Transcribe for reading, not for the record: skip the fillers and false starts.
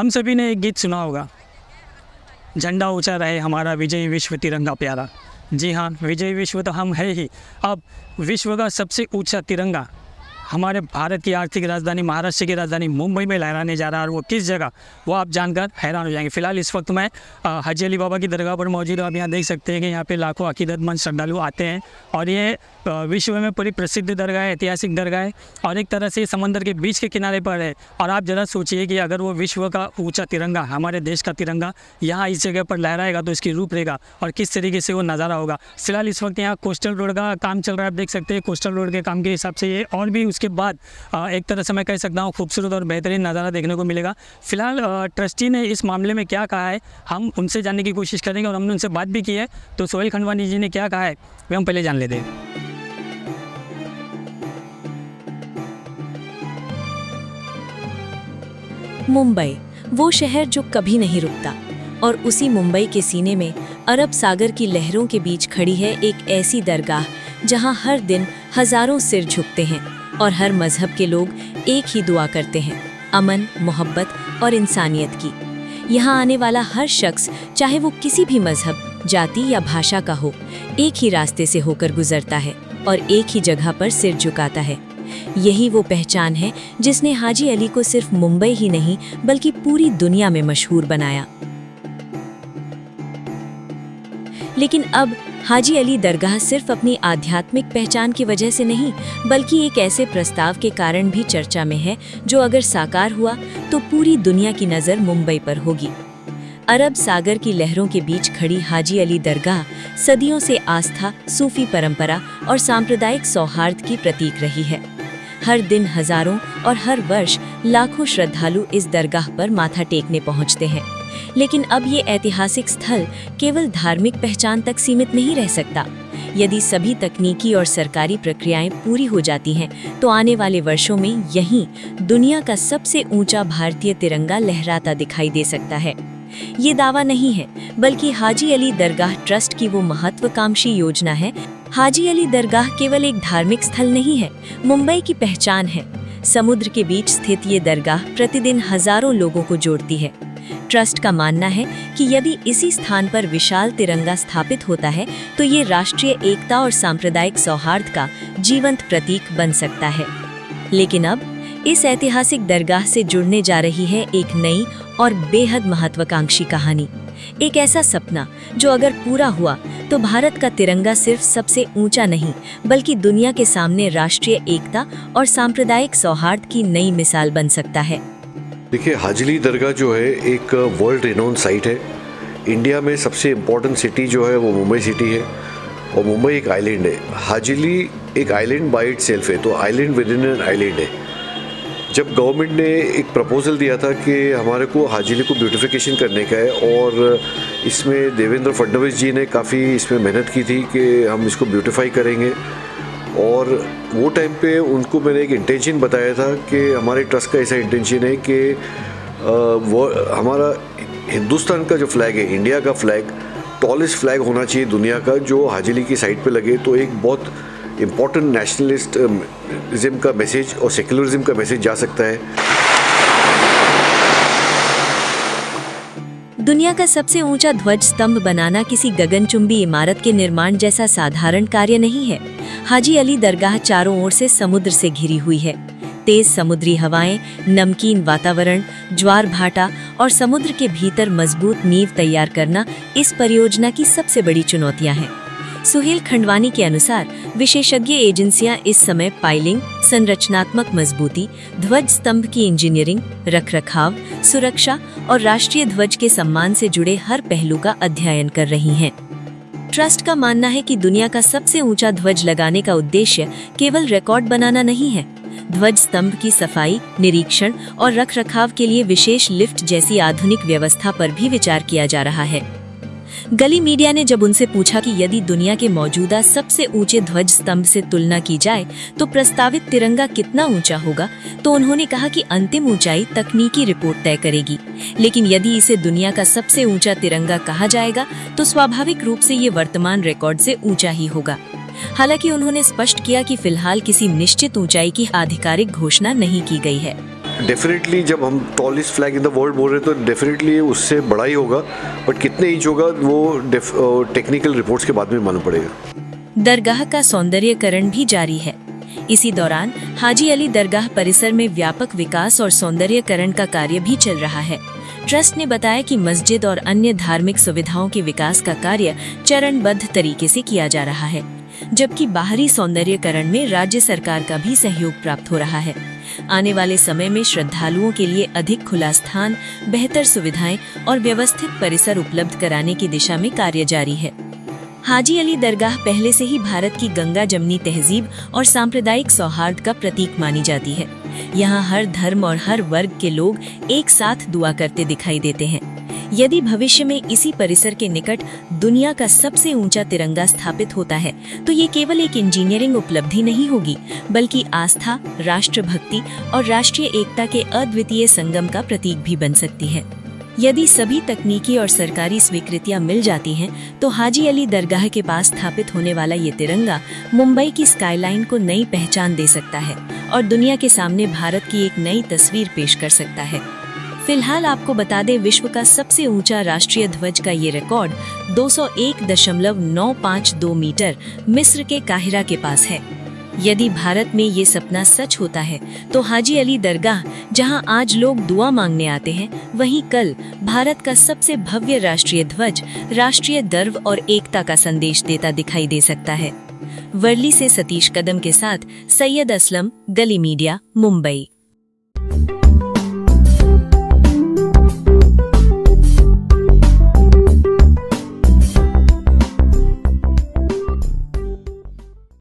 हम सभी ने एक गीत सुना होगा, झंडा ऊंचा रहे हमारा विजयी विश्व तिरंगा प्यारा। जी हाँ, विजयी विश्व तो हम है ही। अब विश्व का सबसे ऊंचा तिरंगा हमारे भारत की आर्थिक राजधानी महाराष्ट्र की राजधानी मुंबई में लहराने जा रहा है। और वो किस जगह, वो आप जानकर हैरान हो जाएंगे। फिलहाल इस वक्त मैं हाजी अली बाबा की दरगाह पर मौजूद हूँ। आप यहाँ देख सकते हैं कि यहाँ पे लाखों अकीदतमंद श्रद्धालु आते हैं और ये विश्व में पूरी प्रसिद्ध दरगाह है, ऐतिहासिक दरगाह है और एक तरह से समंदर के बीच के किनारे पर है। और आप ज़रा सोचिए कि अगर वो विश्व का ऊँचा तिरंगा, हमारे देश का तिरंगा यहाँ इस जगह पर लहराएगा तो इसकी रूपरेखा और किस तरीके से वो नज़ारा होगा। फिलहाल इस वक्त यहाँ कोस्टल रोड का काम चल रहा है। आप देख सकते हैं कोस्टल रोड के काम के हिसाब से ये और भी उसके बाद एक तरह से मैं कह सकता हूँ खूबसूरत और बेहतरीन नज़ारा देखने को मिलेगा। फिलहाल ट्रस्टी ने इस मामले में क्या कहा है हम उनसे जानने की कोशिश करेंगे और हमने उनसे बात भी की है। तो सोहेल खंडवानी जी ने क्या कहा है वे हम पहले जान लेते हैं। मुंबई, वो शहर जो कभी नहीं रुकता, और उसी मुंबई के सीने में अरब सागर की लहरों के बीच खड़ी है एक ऐसी दरगाह जहां हर दिन हजारों सिर झुकते हैं और हर मजहब के लोग एक ही दुआ करते हैं, अमन, मोहब्बत और इंसानियत की। यहाँ आने वाला हर शख्स, चाहे वो किसी भी मजहब, जाति या भाषा का हो, एक ही रास्ते से होकर गुजरता है और एक ही जगह पर सिर झुकाता है। यही वो पहचान है जिसने हाजी अली को सिर्फ मुंबई ही नहीं बल्कि पूरी दुनिया में मशहूर बनाया। लेकिन अब हाजी अली दरगाह सिर्फ अपनी आध्यात्मिक पहचान की वजह से नहीं बल्कि एक ऐसे प्रस्ताव के कारण भी चर्चा में है जो अगर साकार हुआ तो पूरी दुनिया की नज़र मुंबई पर होगी। अरब सागर की लहरों के बीच खड़ी हाजी अली दरगाह सदियों से आस्था, सूफी परंपरा और सांप्रदायिक सौहार्द की प्रतीक रही है। हर दिन हजारों और हर वर्ष लाखों श्रद्धालु इस दरगाह पर माथा टेकने पहुंचते हैं। लेकिन अब ये ऐतिहासिक स्थल केवल धार्मिक पहचान तक सीमित नहीं रह सकता। यदि सभी तकनीकी और सरकारी प्रक्रियाएं पूरी हो जाती हैं, तो आने वाले वर्षों में यहीं दुनिया का सबसे ऊंचा भारतीय तिरंगा लहराता दिखाई दे सकता है। ये दावा नहीं है, बल्कि हाजी अली दरगाह ट्रस्ट की वो महत्वाकांक्षी योजना है। हाजी अली दरगाह केवल एक धार्मिक स्थल नहीं है, मुंबई की पहचान है। समुद्र के बीच स्थित ये दरगाह प्रतिदिन हजारों लोगों को जोड़ती है। ट्रस्ट का मानना है कि यदि इसी स्थान पर विशाल तिरंगा स्थापित होता है तो ये राष्ट्रीय एकता और सांप्रदायिक सौहार्द का जीवंत प्रतीक बन सकता है। लेकिन अब इस ऐतिहासिक दरगाह से जुड़ने जा रही है एक नई और बेहद महत्वाकांक्षी कहानी। एक ऐसा सपना जो अगर पूरा हुआ तो भारत का तिरंगा सिर्फ सबसे ऊंचा नहीं बल्कि दुनिया के सामने राष्ट्रीय एकता और सांप्रदायिक सौहार्द की नई मिसाल बन सकता है। देखिए, हाजी अली दरगाह जो है एक वर्ल्ड रिनोन साइट है। इंडिया में सबसे इम्पोर्टेंट सिटी जो है वो मुंबई सिटी है और मुंबई एक आइलैंड है। हाजी अली एक आइलैंड बाय इटसेल्फ है, तो island with in an island है। जब गवर्नमेंट ने एक प्रपोजल दिया था कि हमारे को हाजी अली को ब्यूटिफिकेशन करने का है और इसमें देवेंद्र फडणवीस जी ने काफ़ी इसमें मेहनत की थी कि हम इसको ब्यूटिफाई करेंगे, और वो टाइम पे उनको मैंने एक इंटेंशन बताया था कि हमारे ट्रस्ट का ऐसा इंटेंशन है कि वो हमारा हिंदुस्तान का जो फ्लैग है, इंडिया का फ्लैग, टॉलेस्ट फ्लैग होना चाहिए दुनिया का, जो हाजी अली की साइड पे लगे। तो एक बहुत इम्पोर्टेंट नेशनलिस्टिज्म का मैसेज और सेक्युलरिज्म का मैसेज जा सकता है। दुनिया का सबसे ऊंचा ध्वज स्तंभ बनाना किसी गगनचुंबी इमारत के निर्माण जैसा साधारण कार्य नहीं है। हाजी अली दरगाह चारों ओर से समुद्र से घिरी हुई है। तेज समुद्री हवाएं, नमकीन वातावरण, ज्वार भाटा और समुद्र के भीतर मजबूत नींव तैयार करना इस परियोजना की सबसे बड़ी चुनौतियां हैं। सोहेल खंडवानी के अनुसार विशेषज्ञ एजेंसियां इस समय पाइलिंग, संरचनात्मक मजबूती, ध्वज स्तंभ की इंजीनियरिंग, रखरखाव, सुरक्षा और राष्ट्रीय ध्वज के सम्मान से जुड़े हर पहलू का अध्ययन कर रही हैं। ट्रस्ट का मानना है कि दुनिया का सबसे ऊंचा ध्वज लगाने का उद्देश्य केवल रिकॉर्ड बनाना नहीं है। ध्वज स्तंभ की सफाई, निरीक्षण और रखरखाव के लिए विशेष लिफ्ट जैसी आधुनिक व्यवस्था पर भी विचार किया जा रहा है। गली मीडिया ने जब उनसे पूछा कि यदि दुनिया के मौजूदा सबसे ऊंचे ध्वज स्तंभ से तुलना की जाए तो प्रस्तावित तिरंगा कितना ऊंचा होगा, तो उन्होंने कहा कि अंतिम ऊंचाई तकनीकी रिपोर्ट तय करेगी। लेकिन यदि इसे दुनिया का सबसे ऊंचा तिरंगा कहा जाएगा तो स्वाभाविक रूप से ये वर्तमान रिकॉर्ड से ऊंचा ही होगा। हालांकि उन्होंने स्पष्ट किया कि फिलहाल किसी निश्चित ऊंचाई की आधिकारिक घोषणा नहीं की गई है। डेफिनेटली जब हम tallest flag in the world बोल रहे हैं तो डेफिनेटली उससे बड़ा ही होगा, बट कितने इंच होगा वो टेक्निकल रिपोर्ट्स के बाद में मालूम पड़ेगा। दरगाह का सौंदर्यीकरण भी जारी है। इसी दौरान हाजी अली दरगाह परिसर में व्यापक विकास और सौंदर्यीकरण का कार्य भी चल रहा है। ट्रस्ट ने बताया कि मस्जिद और अन्य धार्मिक सुविधाओं के विकास का कार्य चरणबद्ध तरीके से किया जा रहा है, जबकि बाहरी सौंदर्यीकरण में राज्य सरकार का भी सहयोग प्राप्त हो रहा है। आने वाले समय में श्रद्धालुओं के लिए अधिक खुला स्थान, बेहतर सुविधाएं और व्यवस्थित परिसर उपलब्ध कराने की दिशा में कार्य जारी है। हाजी अली दरगाह पहले से ही भारत की गंगा जमनी तहजीब और सांप्रदायिक सौहार्द का प्रतीक मानी जाती है। यहाँ हर धर्म और हर वर्ग के लोग एक साथ दुआ करते दिखाई देते हैं। यदि भविष्य में इसी परिसर के निकट दुनिया का सबसे ऊंचा तिरंगा स्थापित होता है तो ये केवल एक इंजीनियरिंग उपलब्धि नहीं होगी, बल्कि आस्था, राष्ट्रभक्ति और राष्ट्रीय एकता के अद्वितीय संगम का प्रतीक भी बन सकती है। यदि सभी तकनीकी और सरकारी स्वीकृतियां मिल जाती हैं, तो हाजी अली दरगाह के पास स्थापित होने वाला ये तिरंगा मुंबई की स्काईलाइन को नई पहचान दे सकता है और दुनिया के सामने भारत की एक नई तस्वीर पेश कर सकता है। फिलहाल आपको बता दें, विश्व का सबसे ऊंचा राष्ट्रीय ध्वज का ये रिकॉर्ड 201.952 मीटर मिस्र के काहिरा के पास है। यदि भारत में ये सपना सच होता है तो हाजी अली दरगाह, जहां आज लोग दुआ मांगने आते हैं, वहीं कल भारत का सबसे भव्य राष्ट्रीय ध्वज राष्ट्रीय गर्व और एकता का संदेश देता दिखाई दे सकता है। वर्ली से सतीश कदम के साथ सैयद असलम, गली मीडिया, मुंबई।